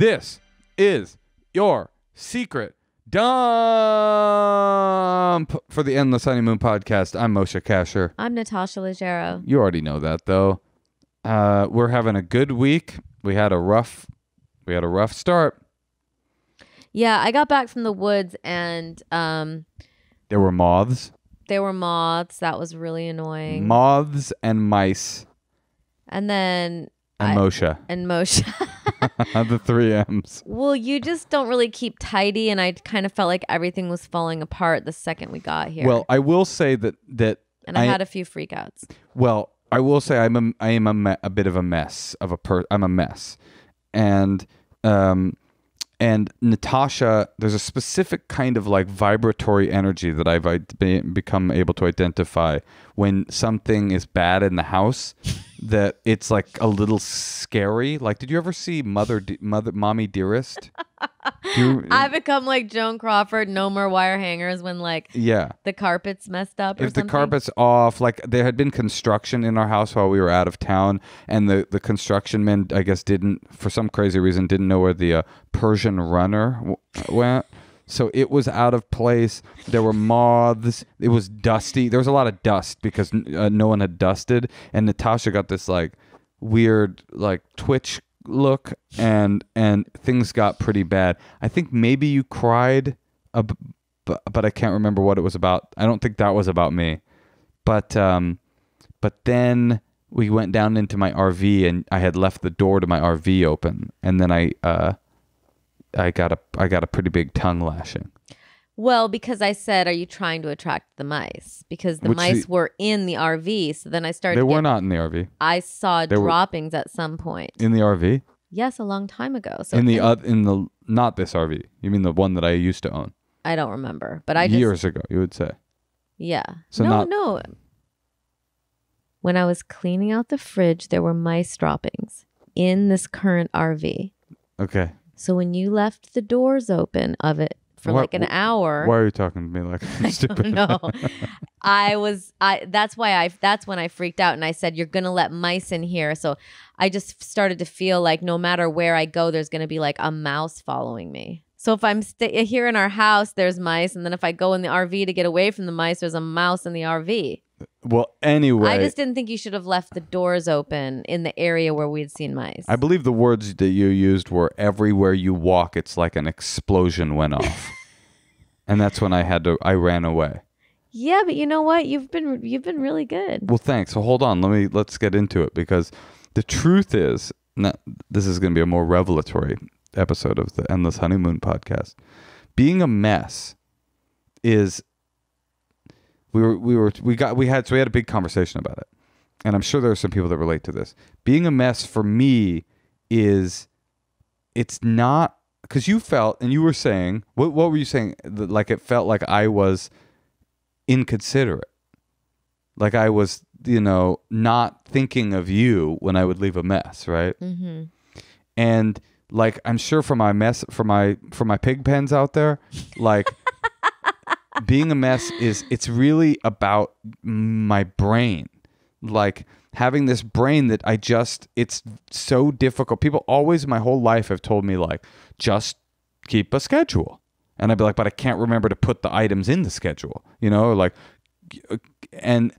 This is your secret dump for the Endless Honeymoon podcast. I'm Moshe Kasher. I'm Natasha Leggero. You already know that, though. We're having a good week. We had a rough start. Yeah, I got back from the woods and There were moths. there were moths. That was really annoying. Moths and mice And then and Moshe. and Moshe. The 3 M's. Well, you just don't really keep tidy, and I kind of felt like everything was falling apart the second we got here. Well, I will say that and I had a few freakouts. Well, I will say I am a bit of a mess I'm a mess, and Natasha, there's a specific kind of like vibratory energy that I've become able to identify when something is bad in the house. That it's like a little scary. Like, did you ever see Mommy Dearest? I become like Joan Crawford, no more wire hangers when the carpet's messed up or if something. The carpet's off, like there had been construction in our house while we were out of town, and the construction men, I guess, for some crazy reason, didn't know where the Persian runner went. So it was out of place. There were moths. It was dusty. There was a lot of dust because no one had dusted. And Natasha got this like weird like twitch look, and things got pretty bad. I think maybe you cried, but I can't remember what it was about. I don't think that was about me. But then we went down into my RV, and I had left the door to my RV open, and then I got a pretty big tongue lashing. Well, because I said, are you trying to attract the mice? Because the mice were in the RV. So then I started. They were not in the RV. I saw droppings at some point. In the RV? Yes, a long time ago. So in the not this RV. You mean the one that I used to own? I don't remember, but years ago, you would say. Yeah. So no. When I was cleaning out the fridge, there were mice droppings in this current RV. Okay. So when you left the doors open of it for like an hour. Why are you talking to me like I'm stupid? No. That's when I freaked out and I said, you're going to let mice in here. So I just started to feel like no matter where I go, there's going to be like a mouse following me. So if I'm here in our house, there's mice. And then if I go in the RV to get away from the mice, there's a mouse in the RV. Well, anyway. I just didn't think you should have left the doors open in the area where we'd seen mice. I believe the words that you used were, everywhere you walk, it's like an explosion went off. And that's when I ran away. Yeah, but you know what? You've been really good. Well, thanks. So hold on. Let's get into it, because the truth is, this is going to be a more revelatory episode of the Endless Honeymoon podcast. Being a mess is... We had a big conversation about it, and I'm sure there are some people that relate to this. Being a mess for me it's not, because you felt, and you were saying, what were you saying? Like it felt like I was inconsiderate, like I was, not thinking of you when I would leave a mess, right? Mm-hmm. And like I'm sure for my pig pens out there, like. Being a mess it's really about my brain, like having this brain that it's so difficult. People always my whole life have told me like, just keep a schedule, and I'd be like, but I can't remember to put the items in the schedule, like, and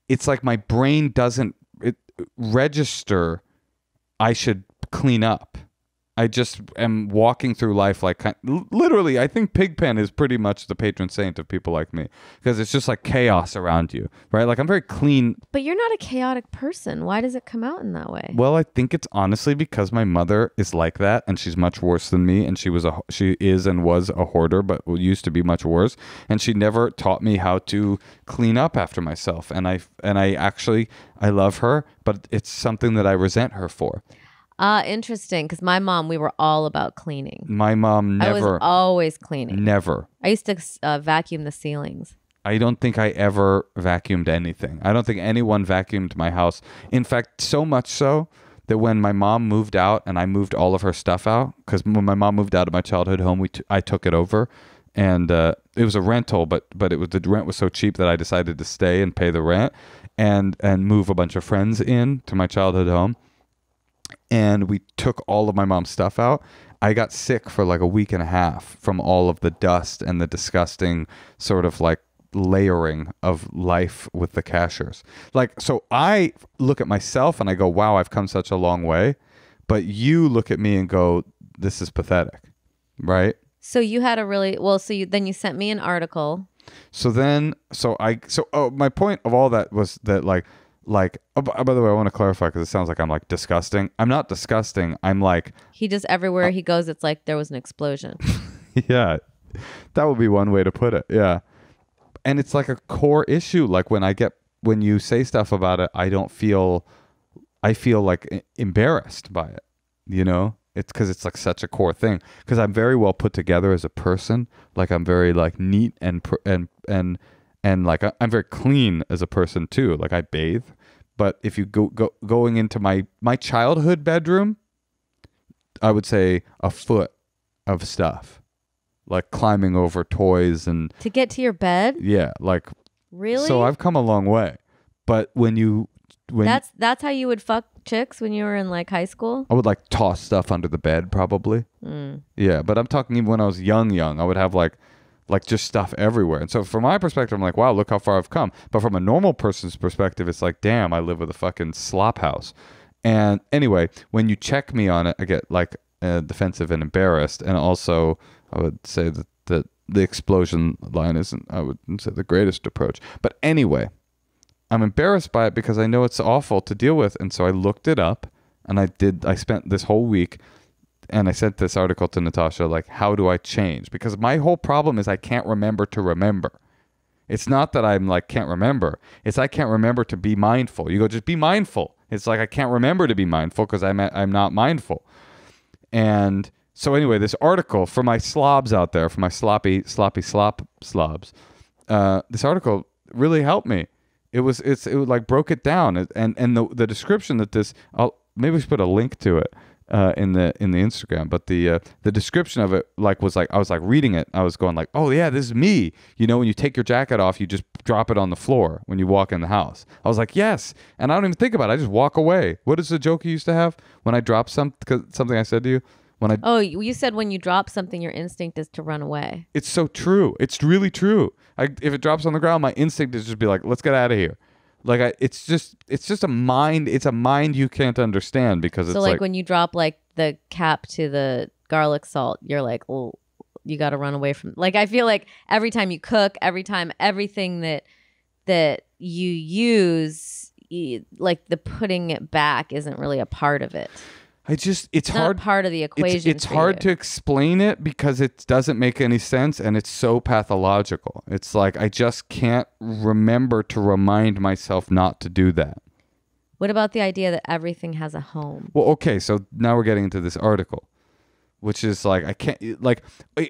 it's like my brain doesn't register I should clean up. I just am walking through life like literally. I think Pigpen is pretty much the patron saint of people like me, because it's just like chaos around you, right? Like I'm very clean. But you're not a chaotic person. Why does it come out in that way? Well, I think it's honestly because my mother is like that, and she's much worse than me. And she is and was a hoarder, but used to be much worse. And she never taught me how to clean up after myself. And I love her, but it's something that I resent her for. Interesting, because my mom, we were all about cleaning. My mom never. I was always cleaning. Never. I used to vacuum the ceilings. I don't think I ever vacuumed anything. I don't think anyone vacuumed my house. In fact, so much so that when my mom moved out and I moved all of her stuff out, because when my mom moved out of my childhood home, I took it over, and it was a rental, but the rent was so cheap that I decided to stay and pay the rent and move a bunch of friends in to my childhood home. and we took all of my mom's stuff out. I got sick for like a week and a half from all of the dust and the disgusting sort of like layering of life with the cashers. Like, so I look at myself and I go, wow, I've come such a long way. But you look at me and go, this is pathetic, right? So you had a really, well, so then you sent me an article. My point of all that was that oh, by the way, I want to clarify because it sounds like I'm like disgusting. I'm not disgusting. I'm like, he just, everywhere he goes, it's like there was an explosion. yeah, that would be one way to put it. Yeah. And it's like a core issue. Like when you say stuff about it, I feel like embarrassed by it, you know? It's because it's like such a core thing. Because I'm very well put together as a person. Like I'm very like neat and like I'm very clean as a person too. Like I bathe. But if you going into my childhood bedroom, I would say a foot of stuff, like climbing over toys and to get to your bed. Yeah, like really. So I've come a long way. But that's how you would fuck chicks when you were in like high school? I would like toss stuff under the bed probably. Yeah, but I'm talking even when I was young, I would have like just stuff everywhere. And so from my perspective, I'm like, wow, look how far I've come. But from a normal person's perspective, it's like, damn, I live with a fucking slop house. And anyway, when you check me on it, I get like defensive and embarrassed. And also I would say that the explosion line isn't, I would say, the greatest approach. But anyway, I'm embarrassed by it because I know it's awful to deal with. And so I looked it up and I spent this whole week and I sent this article to Natasha, like, how do I change? Because my whole problem is I can't remember to remember. It's not that I'm like, can't remember. It's I can't remember to be mindful. You go, just be mindful. It's like, I can't remember to be mindful because I'm not mindful. And so anyway, this article for my slobs out there, for my sloppy slobs, this article really helped me. It was like broke it down, and the description that this, maybe we should put a link to it in the Instagram, but the description of it I was like reading it, I was going like, oh yeah, this is me. You know, when you take your jacket off, you just drop it on the floor when you walk in the house. I was like, yes, and I don't even think about it. I just walk away. What is the joke you used to have when I drop something I said to you? You said when you drop something, your instinct is to run away. It's so true. It's really true. If it drops on the ground, my instinct is just be like, let's get out of here. Like it's just a mind. It's a mind you can't understand because it's like when you drop like the cap to the garlic salt, you're like, oh, you got to run away from. Like I feel like every time you cook, everything that you use, like the putting it back isn't really a part of it. It's hard. Not part of the equation. It's hard to explain it because it doesn't make any sense and it's so pathological. It's like I just can't remember to remind myself not to do that. What about the idea that everything has a home? Well, okay, so now we're getting into this article, which is like I can't like.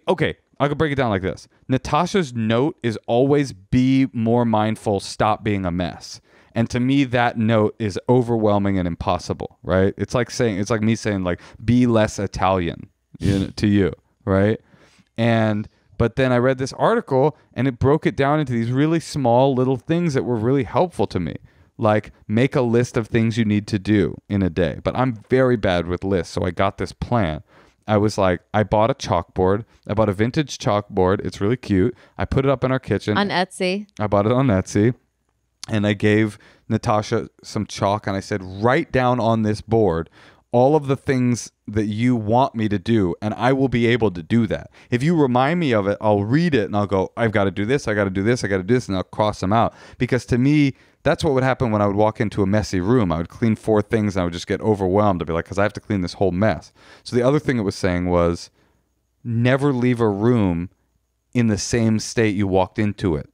Okay, I could break it down like this. Natasha's note is always be more mindful, stop being a mess. And to me, that note is overwhelming and impossible, right? It's like me saying like, be less Italian, to you, right? But then I read this article and it broke it down into these really small little things that were really helpful to me. Like make a list of things you need to do in a day. But I'm very bad with lists, so I got this plan. I was like, I bought a chalkboard. I bought a vintage chalkboard. It's really cute. I put it up in our kitchen. On Etsy. I bought it on Etsy. And I gave Natasha some chalk and I said, write down on this board all of the things that you want me to do, and I will be able to do that. If you remind me of it, I'll read it and I'll go, I've got to do this, I got to do this, I got to do this, and I'll cross them out. Because to me, that's what would happen when I would walk into a messy room. I would clean 4 things and I would just get overwhelmed. I'd be like, because I have to clean this whole mess. So the other thing it was saying was, never leave a room in the same state you walked into it.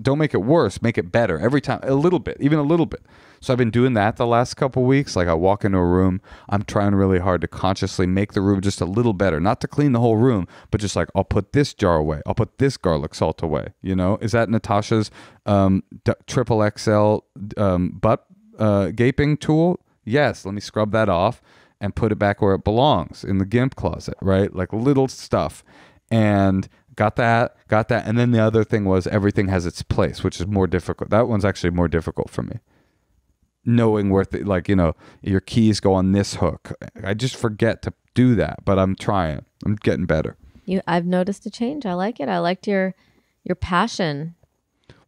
Don't make it worse, make it better every time, a little bit, even a little bit. So I've been doing that the last couple of weeks. Like I walk into a room, I'm trying really hard to consciously make the room just a little better, not to clean the whole room, but just like I'll put this jar away, I'll put this garlic salt away. You know, is that Natasha's triple XL butt gaping tool? Yes, let me scrub that off and put it back where it belongs in the GIMP closet, right? Like little stuff. And got that. And then the other thing was everything has its place, which is more difficult. That one's actually more difficult for me. knowing where your keys go on this hook. I just forget to do that, but I'm trying. I'm getting better. I've noticed a change. I like it. I liked your passion.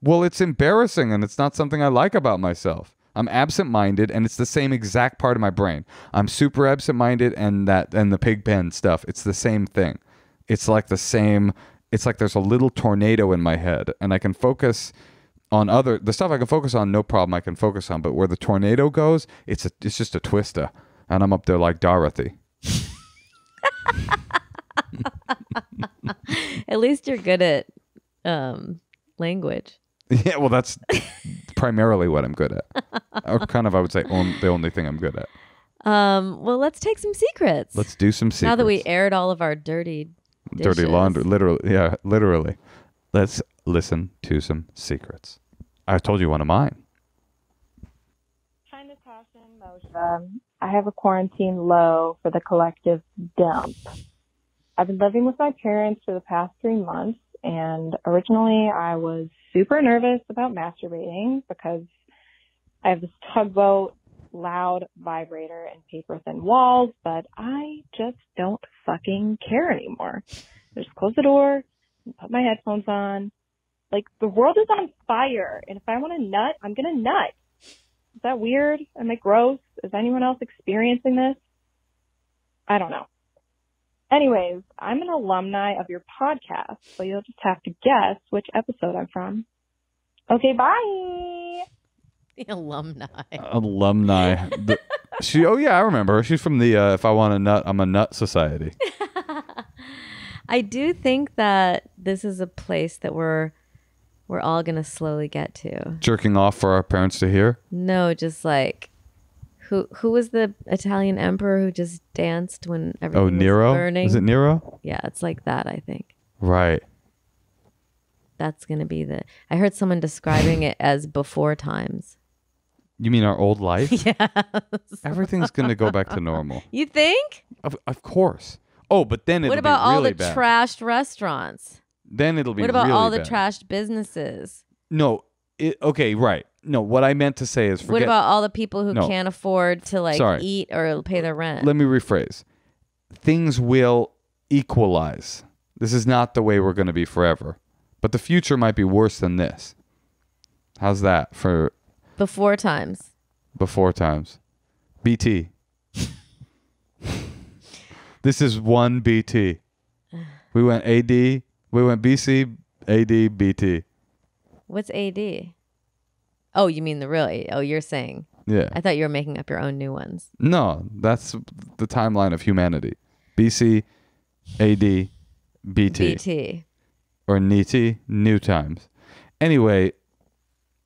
Well, it's embarrassing, and it's not something I like about myself. I'm absent-minded, and it's the same exact part of my brain. I'm super absent-minded, and the pig pen stuff, it's the same thing. It's like the same. It's like there's a little tornado in my head, and I can focus on the stuff I can focus on, no problem, I can focus on. But where the tornado goes, it's just a twister, and I'm up there like Dorothy. At least you're good at language. Yeah, well, that's primarily what I'm good at. Or kind of, I would say, the only thing I'm good at. Well, let's take some secrets. Let's do some secrets. Now that we aired all of our dirty laundry, literally. Yeah, literally. Let's listen to some secrets. I told you one of mine. Hi, Natasha and Moshe. I have a quarantine low for the collective dump. I've been living with my parents for the past 3 months, and originally I was super nervous about masturbating because I have this tugboat, loud vibrator, and paper-thin walls, but I just don't fucking care anymore. I just close the door and put my headphones on. Like, the world is on fire, and if I want to nut, I'm going to nut. Is that weird? Am I gross? Is anyone else experiencing this? I don't know. Anyways, I'm an alumni of your podcast, so you'll just have to guess which episode I'm from. Okay, bye! The alumni. Alumni. Oh yeah, I remember her. She's from the If I Want a Nut, I'm a Nut Society. I do think that this is a place that we're all going to slowly get to. Jerking off for our parents to hear? No, just like who was the Italian emperor who just danced when everything Nero? was burning? Is it Nero? Yeah, it's like that, I think. Right. That's going to be I heard someone describing it as before times. You mean our old life? Yes. Everything's going to go back to normal. You think? Of course. Oh, but then it'll be really bad. What about all the trashed restaurants? Then it'll be really bad. What about all the bad. trashed businesses? No. Okay, right. No, what I meant to say is what about all the people who can't afford to eat or pay their rent? Let me rephrase. Things will equalize. This is not the way we're going to be forever. But the future might be worse than this. How's that for... Before times. Before times. BT. This is one BT. We went AD. We went BC, AD, BT. What's AD? Oh, you mean the real AD? Oh, you're saying. Yeah. I thought you were making up your own new ones. No, that's the timeline of humanity. BC, AD, BT. BT. Or NET, new times. Anyway,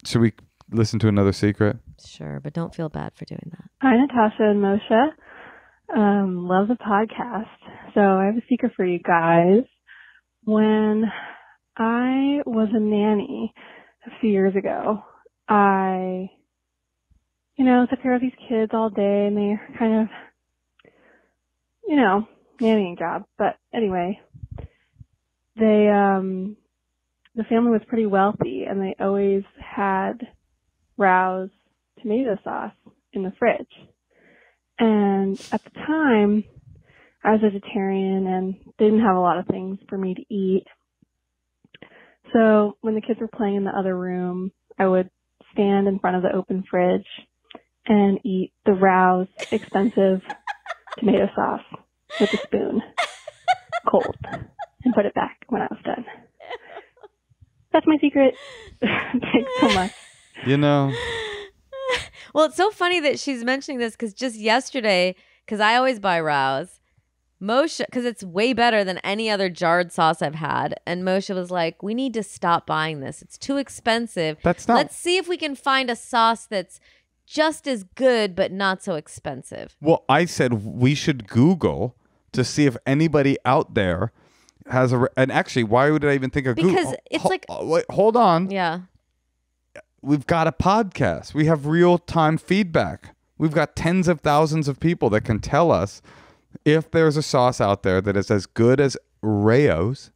should we listen to another secret? Sure, but don't feel bad for doing that. Hi, Natasha and Moshe. Love the podcast. So I have a secret for you guys. When I was a nanny a few years ago, I, took care of these kids all day, and they're kind of, nannying job. But anyway, the family was pretty wealthy, and they always had Rouse tomato sauce in the fridge. And at the time, I was vegetarian and didn't have a lot of things for me to eat. So when the kids were playing in the other room, I would stand in front of the open fridge and eat the Rouse expensive tomato sauce with a spoon, cold, and put it back when I was done. That's my secret. Thanks so much. Well, it's so funny that she's mentioning this because just yesterday, because I always buy Rouse, Moshe, because it's way better than any other jarred sauce I've had. And Moshe was like, we need to stop buying this. It's too expensive. Let's see if we can find a sauce that's just as good, but not so expensive. Well, I said we should Google to see if anybody out there has and actually, why would I even think of Google? Because it's wait, hold on. Yeah. We've got a podcast. We have real-time feedback. We've got tens of thousands of people that can tell us if there's a sauce out there that is as good as Rayo's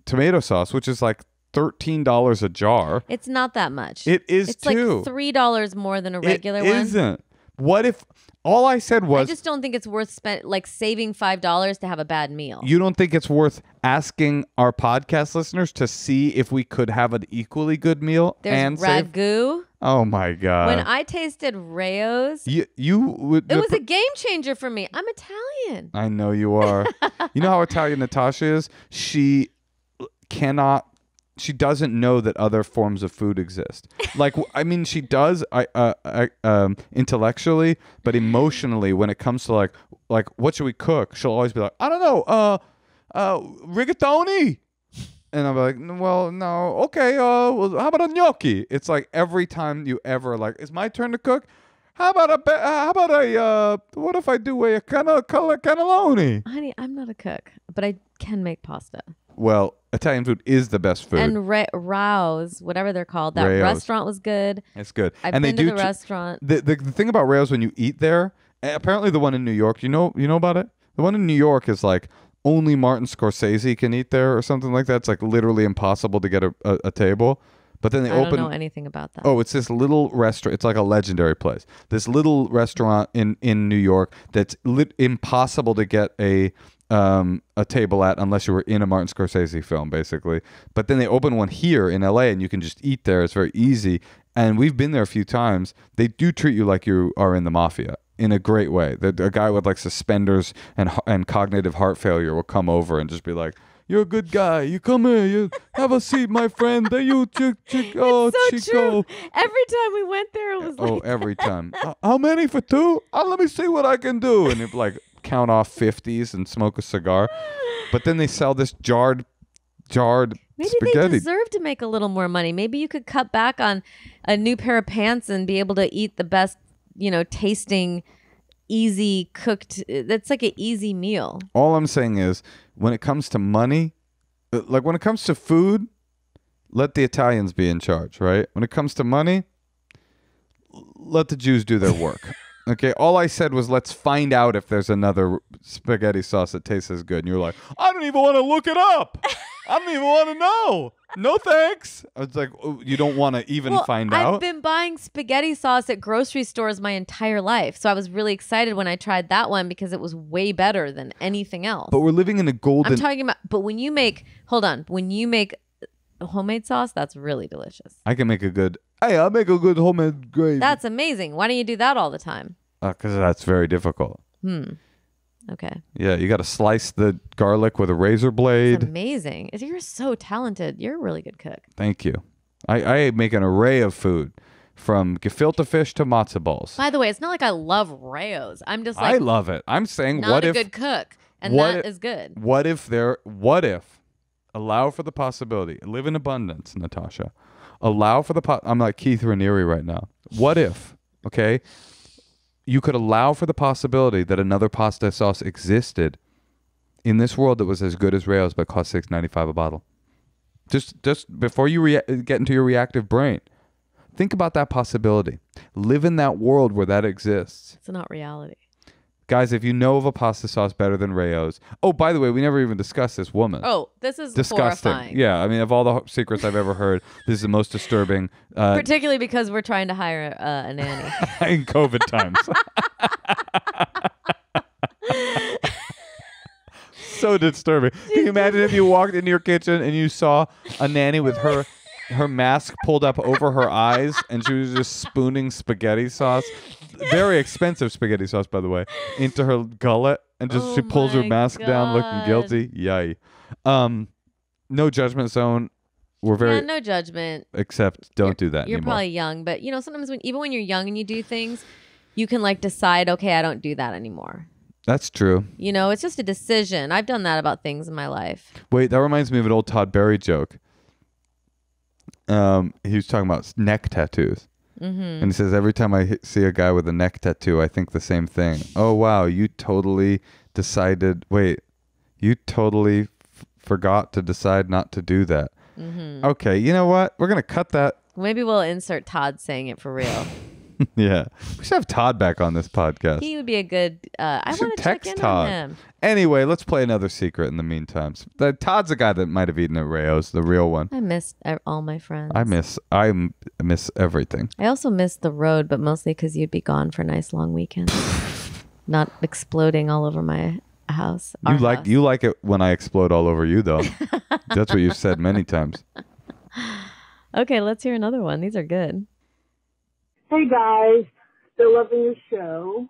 tomato sauce, which is like $13 a jar. It's not that much. It is it's too. Like $3 more than a regular one. It isn't. What if all I said was... I just don't think it's worth saving $5 to have a bad meal. You don't think it's worth asking our podcast listeners to see if we could have an equally good meal and ragu. Oh my God. When I tasted Rayo's, it was a game changer for me. I'm Italian. I know you are. You know how Italian Natasha is? She doesn't know that other forms of food exist. Like, I mean, she does intellectually, but emotionally, when it comes to like what should we cook, she'll always be like, I don't know, rigatoni. And I'm like, well, no, okay, well, how about a gnocchi? It's like every time you ever like, it's my turn to cook. How about what if I do a cannelloni? Honey, I'm not a cook, but I can make pasta. Well, Italian food is the best food. And Rao's, whatever they're called, that Rao's. Restaurant was good. It's good. I've been to the restaurant. The thing about Rao's when you eat there, apparently the one in New York, you know about it? The one in New York is like only Martin Scorsese can eat there or something like that. It's like literally impossible to get a table. But then they I don't know anything about that. Oh, it's this little restaurant. It's like a legendary place. This little restaurant in New York that's impossible to get a table at unless you were in a Martin Scorsese film, basically. But then they open one here in LA and you can just eat there. It's very easy. And we've been there a few times. They do treat you like you are in the mafia in a great way. A guy with like suspenders and cognitive heart failure will come over and just be like, you're a good guy. You come here. You have a seat, my friend. There you, oh, it's so Chico. True. Every time we went there, it was like... Oh, every time. How many for two? Let me see what I can do. And he'd like count off 50s and smoke a cigar. But then they sell this jarred Maybe spaghetti. They deserve to make a little more money. Maybe you could cut back on a new pair of pants and be able to eat the best, tasting, easy cooked. That's like an easy meal. All I'm saying is, when it comes to money, like when it comes to food, let the Italians be in charge, right? When it comes to money, let the Jews do their work. Okay, all I said was let's find out if there's another spaghetti sauce that tastes as good. And you're like, I don't even want to look it up. I don't even want to know. No thanks. I was like, oh, you don't want to even find out? I've been buying spaghetti sauce at grocery stores my entire life. So I was really excited when I tried that one because it was way better than anything else. But we're living in a golden... I'm talking about, but when you make homemade sauce, that's really delicious. I make a good homemade gravy. That's amazing. Why don't you do that all the time? Because that's very difficult. Okay. Yeah, you got to slice the garlic with a razor blade. It's amazing. You're so talented. You're a really good cook. Thank you. I make an array of food, from gefilte fish to matzo balls. By the way, it's not like I love Rayo's. I'm just like, I love it. I'm saying, not a good cook, and that is good. What if allow for the possibility, live in abundance, Natasha. Allow for I'm like Keith Raniere right now. What if, okay, you could allow for the possibility that another pasta sauce existed in this world that was as good as Rayo's but cost $6.95 a bottle? Just before you get into your reactive brain, think about that possibility. Live in that world where that exists. It's not reality. Guys, if you know of a pasta sauce better than Rayo's... Oh, by the way, we never even discussed this woman. Oh, this is disgusting. Horrifying. Yeah, I mean, of all the secrets I've ever heard, this is the most disturbing. Particularly because we're trying to hire a nanny. In COVID times. So disturbing. Can you imagine if you walked into your kitchen and you saw a nanny with her mask pulled up over her eyes and she was just spooning spaghetti sauce, very expensive spaghetti sauce, by the way, into her gullet, and just she pulls her mask down looking guilty. Yay. No judgment zone. We're very no judgment. Except don't do that You're anymore. probably young, but sometimes even when you're young and you do things, you can decide, okay, I don't do that anymore. That's true. It's just a decision. I've done that about things in my life. Wait, that reminds me of an old Todd Berry joke. He was talking about neck tattoos. Mm-hmm. And he says, every time I see a guy with a neck tattoo, I think the same thing. Oh, wow, you totally decided... Wait, you totally forgot to decide not to do that. Mm-hmm. Okay, you know what? We're going to cut that. Maybe we'll insert Todd saying it for real. Yeah. We should have Todd back on this podcast. He would be a good. I should want to check text in Todd. on him. Anyway, let's play another secret in the meantime. Todd's the guy that might have eaten at Rayo's, the real one. I miss all my friends. I miss everything. I also miss the road, but mostly because you'd be gone for nice long weekends, not exploding all over my house. You like it when I explode all over you, though. That's what you've said many times. Okay, let's hear another one. These are good. Hey guys, still loving your show.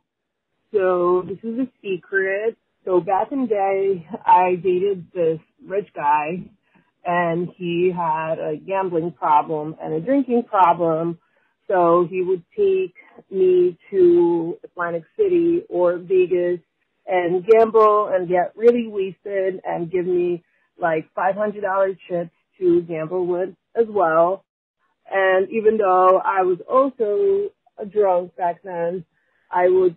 So this is a secret. So back in the day, I dated this rich guy, and he had a gambling problem and a drinking problem. So he would take me to Atlantic City or Vegas and gamble and get really wasted and give me like $500 chips to gamble with as well. And even though I was also a drunk back then, I would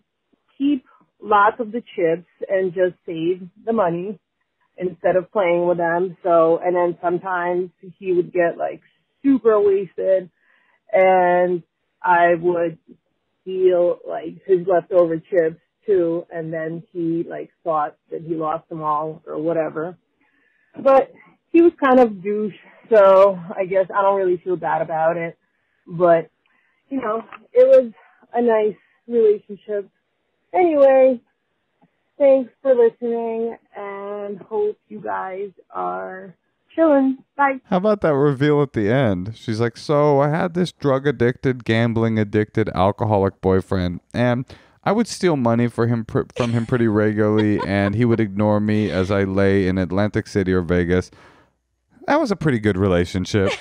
keep lots of the chips and just save the money instead of playing with them. So, and then sometimes he would get like super wasted and I would steal like his leftover chips too. And then he like thought that he lost them all or whatever. But he was kind of douche. So I guess I don't really feel bad about it. But, you know, it was a nice relationship. Anyway, thanks for listening and hope you guys are chilling. Bye. How about that reveal at the end? She's like, so I had this drug addicted, gambling addicted, alcoholic boyfriend, and I would steal money from him pretty regularly, and he would ignore me as I lay in Atlantic City or Vegas. That was a pretty good relationship.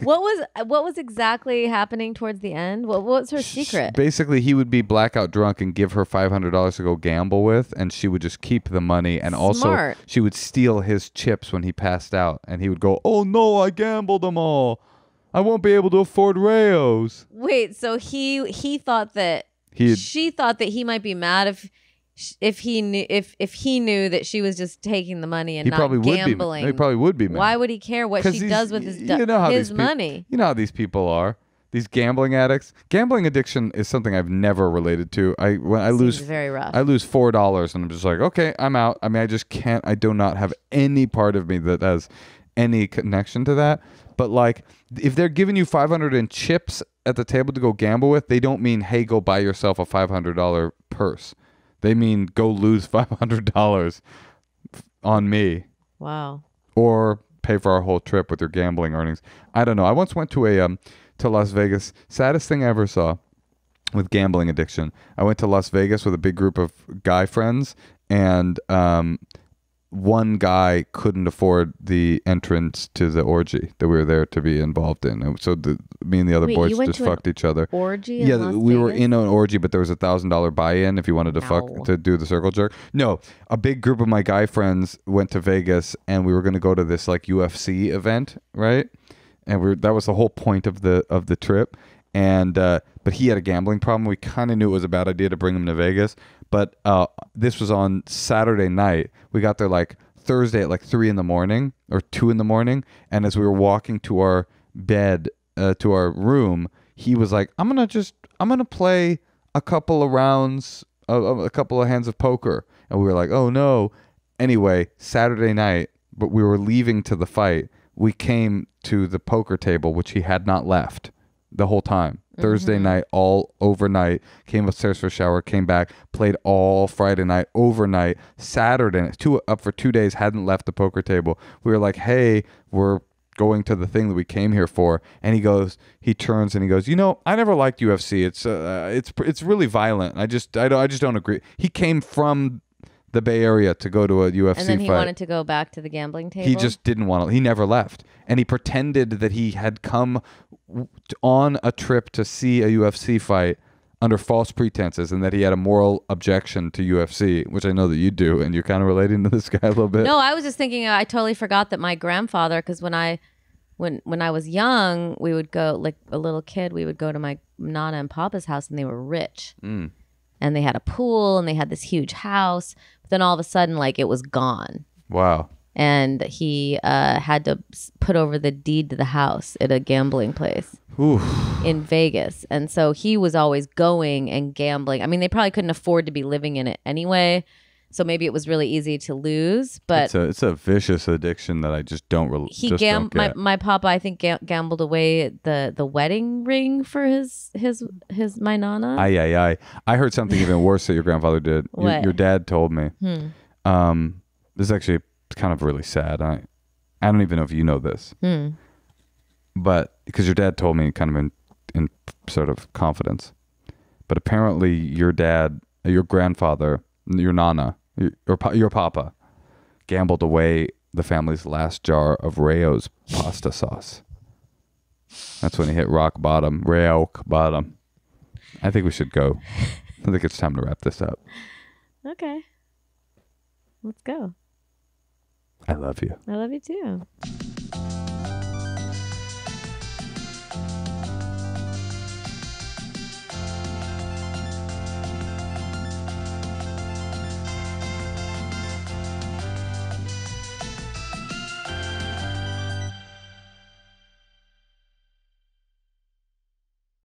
What was exactly happening towards the end? What was her secret? Basically, he would be blackout drunk and give her $500 to go gamble with, and she would just keep the money. And also, she would steal his chips when he passed out, and he would go, "Oh no, I gambled them all. I won't be able to afford Rayo's." Wait, so he thought that she thought that he might be mad if he knew that she was just taking the money and not gambling. He probably would be mad. Why would he care what she does with his money? You know how these people are. These gambling addicts. Gambling addiction is something I've never related to. When I lose very rough. I lose $4 and I'm just like, okay, I'm out. I mean, I just can't. I do not have any part of me that has any connection to that. But like, if they're giving you $500 in chips at the table to go gamble with, they don't mean, hey, go buy yourself a $500 purse. They mean go lose $500 on me. Wow. Or pay for our whole trip with your gambling earnings. I don't know. I once went to to Las Vegas. Saddest thing I ever saw with gambling addiction. I went to Las Vegas with a big group of guy friends, and one guy couldn't afford the entrance to the orgy that we were there to be involved in. And so me and the other boys just fucked each other. Orgy? Yeah, we were in an orgy, but there was $1,000 buy-in if you wanted to to do the circle jerk. No, a big group of my guy friends went to Vegas, and we were going to go to this like UFC event, right? And that was the whole point of the trip. And but he had a gambling problem. We kind of knew it was a bad idea to bring him to Vegas. But this was on Saturday night. We got there like Thursday at like 3 a.m. or 2 a.m. And as we were walking to our bed, to our room, he was like, I'm gonna play a couple of rounds, a couple of hands of poker. And we were like, oh no. Anyway, Saturday night, but we were leaving to the fight. We came to the poker table, which he had not left the whole time. Thursday night, all overnight, came upstairs for a shower, came back, played all Friday night, overnight, Saturday, up for 2 days, hadn't left the poker table. We were like, hey, we're going to the thing that we came here for. And he turns and he goes, I never liked UFC. It's really violent. I just don't agree. He came from the Bay Area to go to a UFC fight. And then he wanted to go back to the gambling table? He just didn't want to. He never left. And he pretended that he had come on a trip to see a UFC fight under false pretenses and that he had a moral objection to UFC, which I know that you do, and you're kind of relating to this guy a little bit. No, I was just thinking, I totally forgot that my grandfather, because when I was young, we would go, like a little kid, we would go to my Nana and Papa's house, and they were rich. And they had a pool, and they had this huge house. But then all of a sudden, like, it was gone. Wow. And he had to put over the deed to the house at a gambling place. Oof. in Vegas. And so he was always going and gambling. I mean, they probably couldn't afford to be living in it anyway. So maybe it was really easy to lose, but It's a vicious addiction that I just don't really. Don't get. My papa, I think, gambled away the wedding ring for my nana. Aye. I heard something even worse that your grandfather did. What? Your dad told me. This is actually kind of really sad. I don't even know if you know this, but because your dad told me kind of in sort of confidence, but apparently your grandfather, your nana, your papa, gambled away the family's last jar of Rayo's pasta sauce. That's when he hit rock bottom. Rock bottom. I think we should go. I think it's time to wrap this up. Okay. Let's go. I love you. I love you too.